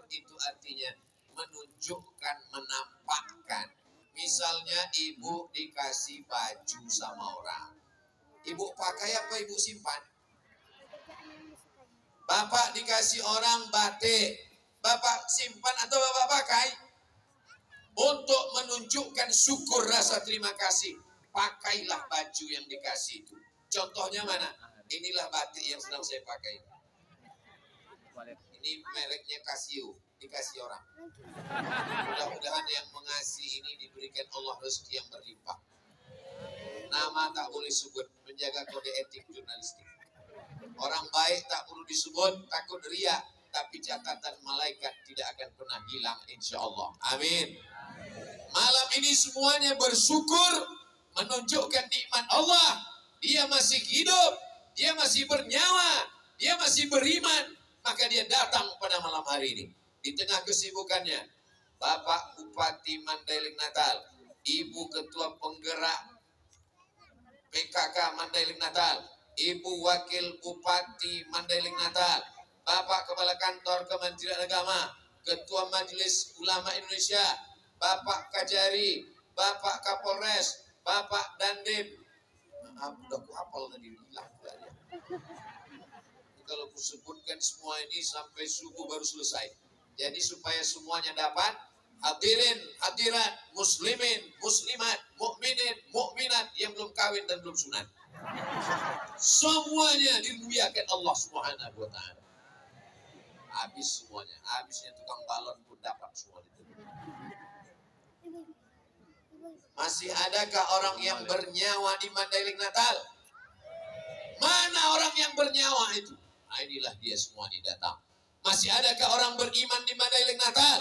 itu artinya menunjukkan, menampakkan. Misalnya ibu dikasih baju sama orang, ibu pakai apa ibu simpan? Bapak dikasih orang batik, bapak simpan atau bapak pakai? Untuk menunjukkan syukur rasa terima kasih, pakailah baju yang dikasih itu. Contohnya mana? Inilah batik yang sedang saya pakai. Ini mereknya Casio, dikasih orang. Mudah-mudahan yang mengasih ini diberikan Allah rezeki yang berlimpah. Nama tak boleh sebut, menjaga kode etik jurnalistik. Orang baik tak perlu disebut, takut riya, tapi catatan malaikat tidak akan pernah hilang insya Allah. Amin. Malam ini semuanya bersyukur, menunjukkan nikmat Allah. Dia masih hidup, dia masih bernyawa, dia masih beriman. Maka dia datang pada malam hari ini. Di tengah kesibukannya, Bapak Bupati Mandailing Natal, Ibu Ketua Penggerak PKK Mandailing Natal, Ibu Wakil Bupati Mandailing Natal, Bapak Kepala Kantor Kementerian Agama, Ketua Majelis Ulama Indonesia, Bapak Kajari, Bapak Kapolres, Bapak Dandim. Udah aku hafal tadi, hilang ya. Kalau kusebutkan semua ini sampai subuh baru selesai. Jadi supaya semuanya dapat, hadirin, hadirat, muslimin, muslimat, mukminin, mukminat yang belum kawin dan belum sunat. Semuanya dimuliakan Allah Subhanahu wa taala. Habis semuanya, habisnya tukang balon pun dapat semua itu. Masih adakah orang yang bernyawa di Mandailing Natal? Mana orang yang bernyawa itu? Nah, inilah dia semua datang. Masih adakah orang beriman di Mandailing Natal?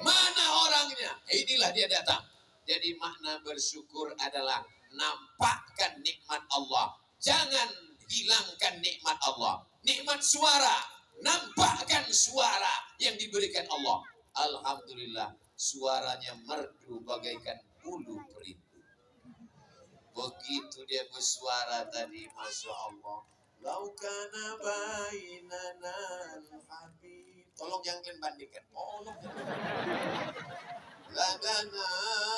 Mana orangnya? Inilah dia datang. Jadi makna bersyukur adalah nampakkan nikmat Allah. Jangan hilangkan nikmat Allah. Nikmat suara, nampakkan suara yang diberikan Allah. Alhamdulillah, suaranya merdu bagaikan bulu perindu. Begitu dia bersuara tadi, Masya Allah. Laukana bainana al-habib. Tolong jangan kalian bandingkan. Tolong. Ladana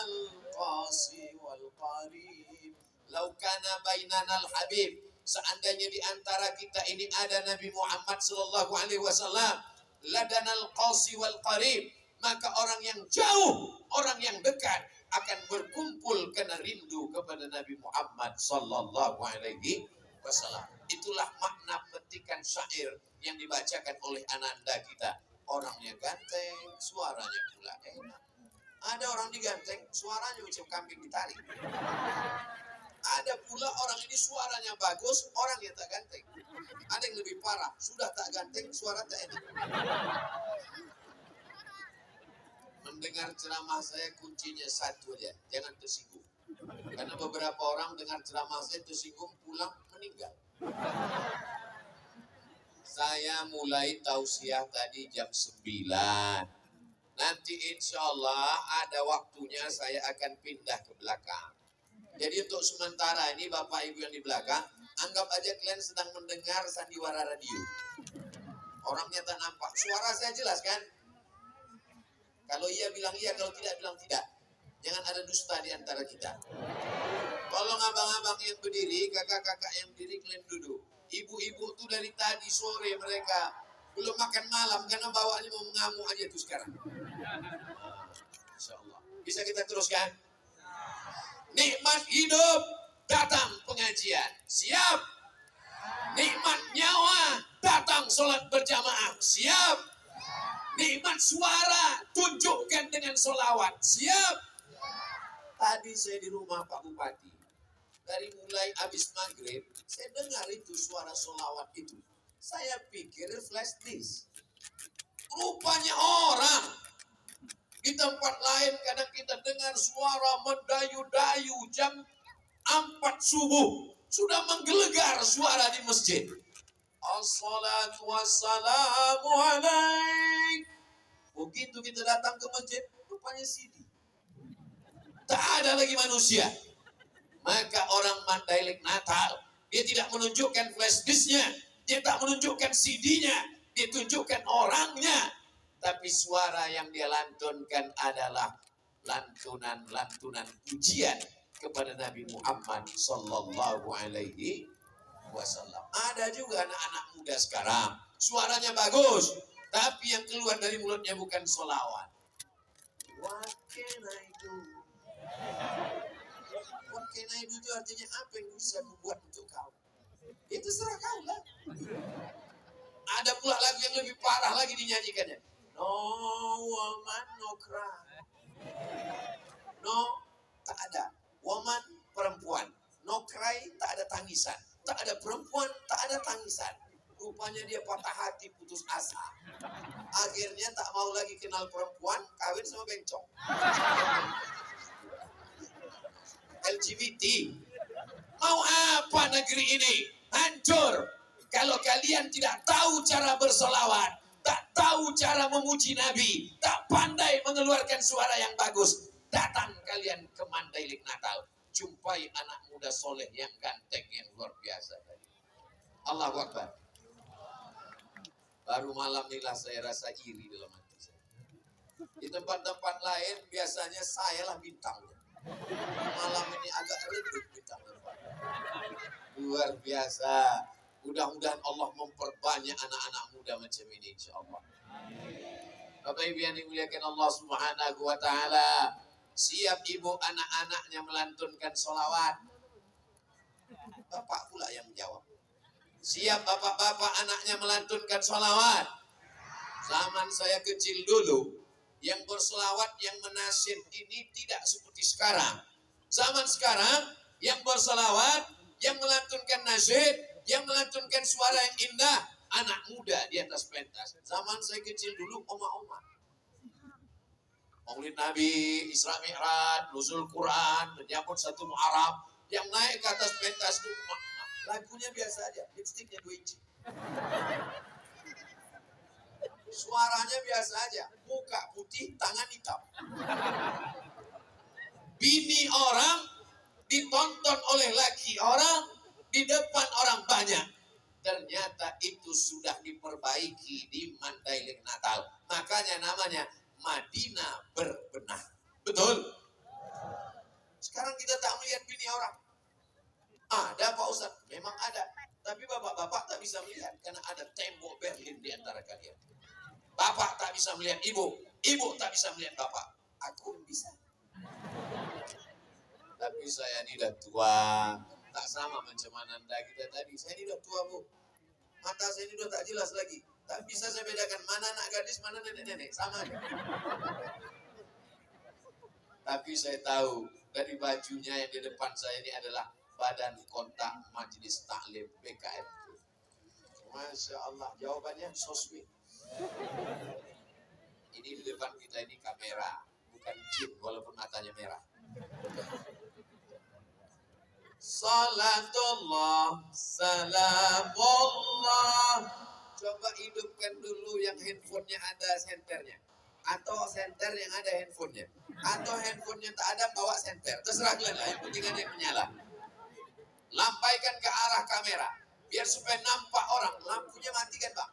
al-qasi wal-qarib. Laukana bainana al-habib. Seandainya di antara kita ini ada Nabi Muhammad sallallahu alaihi wasallam, ladana al-qasi wal-qarib, maka orang yang jauh, orang yang dekat akan berkumpul karena rindu kepada Nabi Muhammad sallallahu alaihi wasallam. Itulah makna petikan syair yang dibacakan oleh ananda kita. Orangnya ganteng, suaranya pula enak. Ada orang diganteng, suaranya macam kambing ditarik. Ada pula orang ini suaranya bagus, orang yang tak ganteng. Ada yang lebih parah, sudah tak ganteng, suara tak enak. Mendengar ceramah saya kuncinya satu aja, jangan tersinggung. Karena beberapa orang dengar ceramah saya tersinggung, pulang meninggal. Saya mulai tausiah tadi jam 9. Nanti insya Allah ada waktunya saya akan pindah ke belakang. Jadi untuk sementara ini Bapak Ibu yang di belakang, anggap aja kalian sedang mendengar sandiwara radio. Orangnya tak nampak, suara saya jelas kan? Kalau iya bilang iya, kalau tidak bilang tidak. Jangan ada dusta di antara kita. Tolong abang-abang yang berdiri, kakak-kakak yang berdiri, kalian duduk. Ibu-ibu tuh dari tadi sore mereka belum makan malam karena bawaannya mau mengamuk aja tuh sekarang. Insya Allah. Bisa kita teruskan? Nikmat hidup, datang pengajian. Siap? Nikmat nyawa, datang sholat berjamaah. Siap? Nikmat suara, tunjukkan dengan sholawat. Siap? Tadi saya di rumah Pak Bupati. Dari mulai habis maghrib, saya dengar itu suara sholawat itu. Saya pikir flash disk. Rupanya orang. Di tempat lain kadang kita dengar suara mendayu-dayu jam 4 subuh. Sudah menggelegar suara di masjid. Assalatu wassalamu alaik. Begitu kita datang ke masjid, rupanya CD. Tak ada lagi manusia. Maka orang Mandailing Natal, dia tidak menunjukkan flash disknya, dia tak menunjukkan CD-nya, dia tunjukkan orangnya. Tapi suara yang dia lantunkan adalah lantunan pujian kepada Nabi Muhammad sallallahu alaihi wasallam. Ada juga anak-anak muda sekarang, suaranya bagus, tapi yang keluar dari mulutnya bukan sholawat. What can I do? What can I do itu artinya apa yang bisa membuat untuk kau? Itu serah kau lah. Ada pula lagu yang lebih parah lagi dinyanyikannya. No woman, no cry. No, tak ada. Woman, perempuan. No cry, tak ada tangisan. Tak ada perempuan, tak ada tangisan. Rupanya dia patah hati, putus asa. Akhirnya tak mau lagi kenal perempuan, kawin sama bencong. LGBT. Mau apa negeri ini? Hancur. Kalau kalian tidak tahu cara bersolawat, tak tahu cara memuji Nabi, tak pandai mengeluarkan suara yang bagus, datang kalian ke Mandailing Natal. Jumpai anak muda soleh yang ganteng, yang luar biasa. Allahu Akbar. Baru malam inilah saya rasa iri dalam hati saya. Di tempat-tempat lain biasanya saya lah bintangnya. Malam ini agak redup bintangnya. Luar biasa. Mudah-mudahan Allah memperbanyak anak-anak muda macam ini, insyaAllah. Bapak Ibu yang dimuliakan Allah Subhanahu wa Ta'ala, siap ibu anak-anaknya melantunkan sholawat? Bapak pula yang menjawab. Siap bapak-bapak anaknya melantunkan sholawat? Zaman saya kecil dulu, yang bersolawat, yang menasyid ini tidak seperti sekarang. Zaman sekarang, yang bersolawat, yang melantunkan nasyid, yang melantunkan suara yang indah, anak muda di atas pentas. Zaman saya kecil dulu, oma-oma. Maulid Nabi, Isra Mi'raj, Nuzul Quran, menyambut satu Muharram, yang naik ke atas pentas itu emak-emak. Lagunya biasa aja, lipstiknya 2 inci. Suaranya biasa aja, muka putih, tangan hitam. Bini orang ditonton oleh laki orang di depan orang banyak. Ternyata itu sudah diperbaiki di Mandailing Natal. Makanya namanya Madinah berbenah. Betul? Sekarang kita tak melihat bini orang. Ada Pak Ustaz? Memang ada. Tapi bapak-bapak tak bisa melihat karena ada tembok Berlin di antara kalian. Bapak tak bisa melihat ibu, ibu tak bisa melihat bapak. Aku bisa. Tapi saya ini udah tua, tak sama macam Anda kita tadi. Saya ini udah tua, Bu. Mata saya ini udah tak jelas lagi. Tak bisa saya bedakan mana anak gadis, mana nenek-nenek. Sama. Tapi saya tahu dari bajunya yang di depan saya ini adalah Badan Kontak Majelis Taklim BKM. Masya Allah, jawabannya so sweet. Ini di depan kita ini kamera, bukan jin walaupun matanya merah. Salatullah, salamullah. Coba hidupkan dulu yang handphonenya ada senternya. Atau senter yang ada handphonenya. Atau handphonenya tak ada, bawa senter. Terserah kalian lah, yang penting ada yang menyala. Lampaikan ke arah kamera. Biar supaya nampak orang. Lampunya mati kan Bang?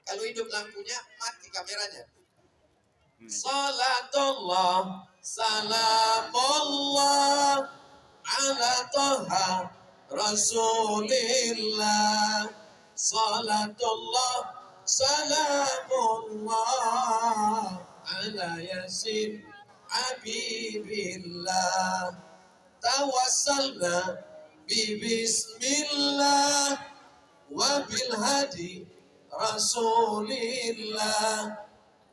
Kalau hidup lampunya, mati kameranya. Salatullah, salamullah ala Taha Rasulillah. Salatullah, salamullah ala Yasin Habibillah. Tawassalna bismillah wa bil hadi Rasulillah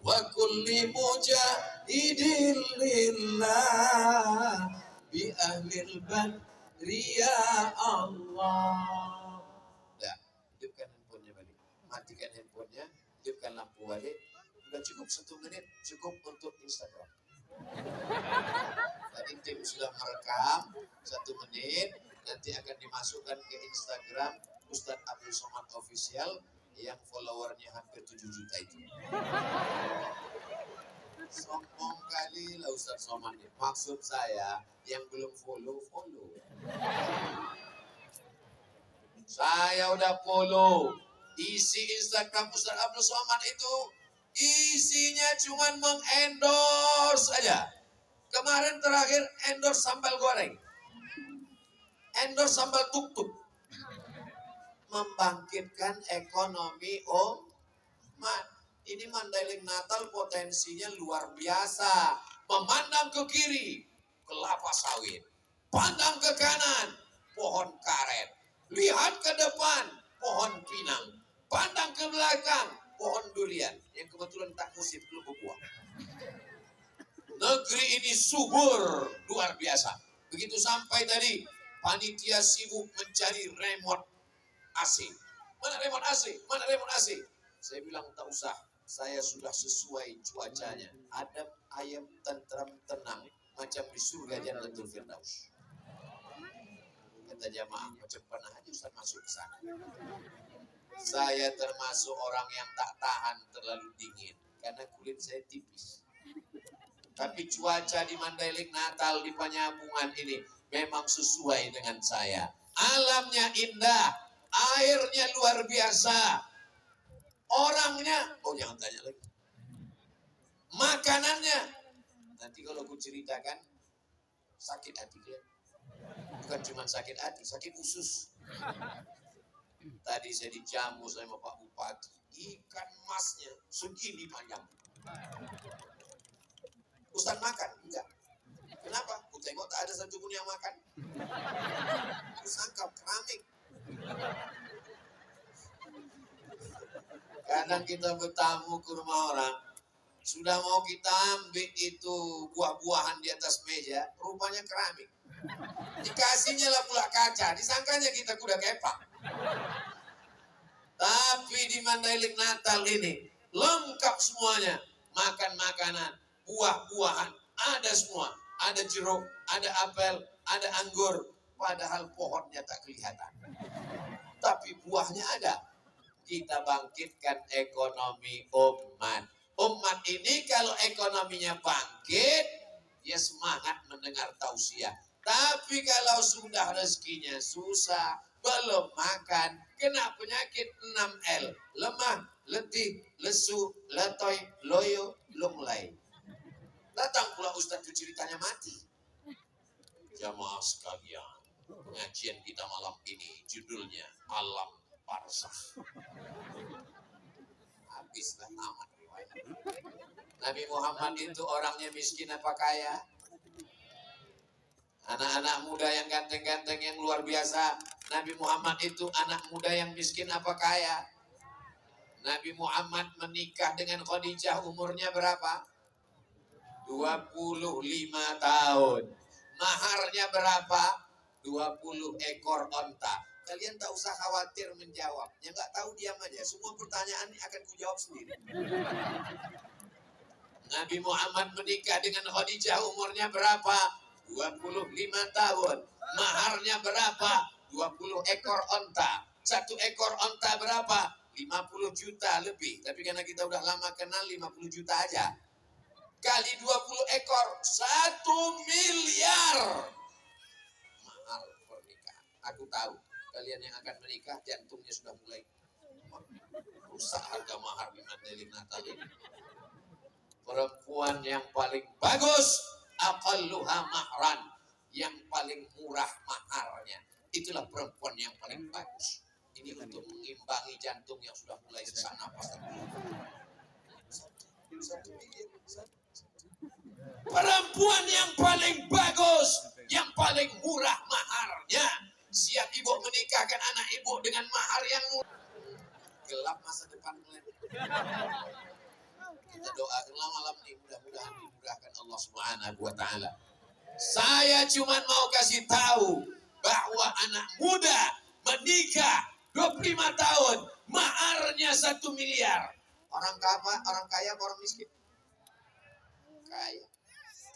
wa kulli mujahidin lillah bi ahlil badri ya Allah. Dah, hidupkan handphonenya balik. Matikan handphonenya, hidupkan lampu balik. Sudah cukup 1 menit, cukup untuk Instagram. Tadi tim sudah merekam 1 menit, nanti akan dimasukkan ke Instagram Ustadz Abdul Somad Official yang followernya hampir 7 juta itu. Sombong kali lah Ustadz Somad. Maksud saya yang belum follow. Saya udah follow. Isi Instagram Ustadz Abdul Somad itu Isinya cuman mengendorse aja. Kemarin terakhir endorse sambal goreng, endorse sambal tuk-tuk. Membangkitkan ekonomi umat. Ini Mandailing Natal potensinya luar biasa. Memandang ke kiri, kelapa sawit. Pandang ke kanan, pohon karet. Lihat ke depan, pohon pinang. Pandang ke belakang, pohon durian. Yang kebetulan tak musim, belum berbuah. Negeri ini subur, luar biasa. Begitu sampai tadi, panitia sibuk mencari remote AC. Mana remote AC? Mana remote AC? Saya bilang tak usah. Saya sudah sesuai cuacanya. Adem, ayam, tentram, tenang. Macam di surga Jannatul Firdaus. Kata jamaah, macam pernah aja Ustaz masuk ke sana. Saya termasuk orang yang tak tahan terlalu dingin. Karena kulit saya tipis. Tapi cuaca di Mandailing Natal, di Penyambungan ini memang sesuai dengan saya. Alamnya indah. Airnya luar biasa. Orangnya, oh jangan tanya lagi. Makanannya, nanti kalau aku ceritakan sakit hati dia. Bukan cuma sakit hati, sakit usus. Tadi saya dijamu sama Pak Bupati, ikan masnya segini panjang. Ustaz makan? Enggak. Kenapa? Aku tengok tak ada satu pun yang makan. Aku sangka keramik. Kadang kita bertamu ke rumah orang, sudah mau kita ambil itu buah-buahan di atas meja, rupanya keramik. Dikasihnya lah pula kaca, disangkanya kita kuda kepak. Tapi di Mandailing Natal ini, lengkap semuanya. Makan makanan, buah-buahan, ada semua. Ada jeruk, ada apel, ada anggur. Padahal pohonnya tak kelihatan. Tapi buahnya ada. Kita bangkitkan ekonomi umat. Umat ini kalau ekonominya bangkit, dia semangat mendengar tausiah. Tapi kalau sudah rezekinya susah, belum makan, kena penyakit 6L. Lemah, letih, lesu, letoy, loyo, lunglai. Datang pula Ustaz itu ceritanya mati. Jamaah sekalian, pengajian kita malam ini judulnya Alam Barzakh. Habislah tamat riwayat. Nabi Muhammad itu orangnya miskin apa kaya? Anak-anak muda yang ganteng-ganteng yang luar biasa. Nabi Muhammad itu anak muda yang miskin apa kaya? Nabi Muhammad menikah dengan Khadijah umurnya berapa? 25 tahun. Maharnya berapa? 20 ekor onta. Kalian tak usah khawatir menjawab. Yang nggak tahu diam aja. Semua pertanyaan ini akan kujawab sendiri. Nabi Muhammad menikah dengan Khadijah umurnya berapa? 25 tahun. Maharnya berapa? 20 ekor onta. Satu ekor onta berapa? 50 juta lebih. Tapi karena kita udah lama kenal, 50 juta aja. Kali 20 ekor, 1 miliar. Mahar pernikahan. Aku tahu. Kalian yang akan menikah, jantungnya sudah mulai rusak harga mahar di Mandailing Natal ini. Perempuan yang paling bagus, aqalluha mahran, yang paling murah maharnya. Itulah perempuan yang paling bagus. Ini untuk mengimbangi jantung yang sudah mulai sesak napas. Perempuan yang paling bagus, yang paling murah maharnya. Siap ibu menikahkan anak ibu dengan mahar yang murah. Gelap masa depan kalian. Kita doakanlah malam ini, mudah-mudahan dimudahkan Allah Subhanahu wa Ta'ala. Saya cuma mau kasih tahu bahwa anak muda menikah 25 tahun, maharnya 1 miliar. Orang kaya, orang miskin? Kaya.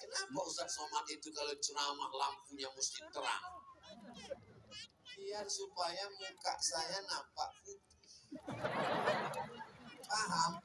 Kenapa Ustaz Somad itu kalau ceramah lampunya mesti terang? Biar supaya muka saya nampak putih. Paham?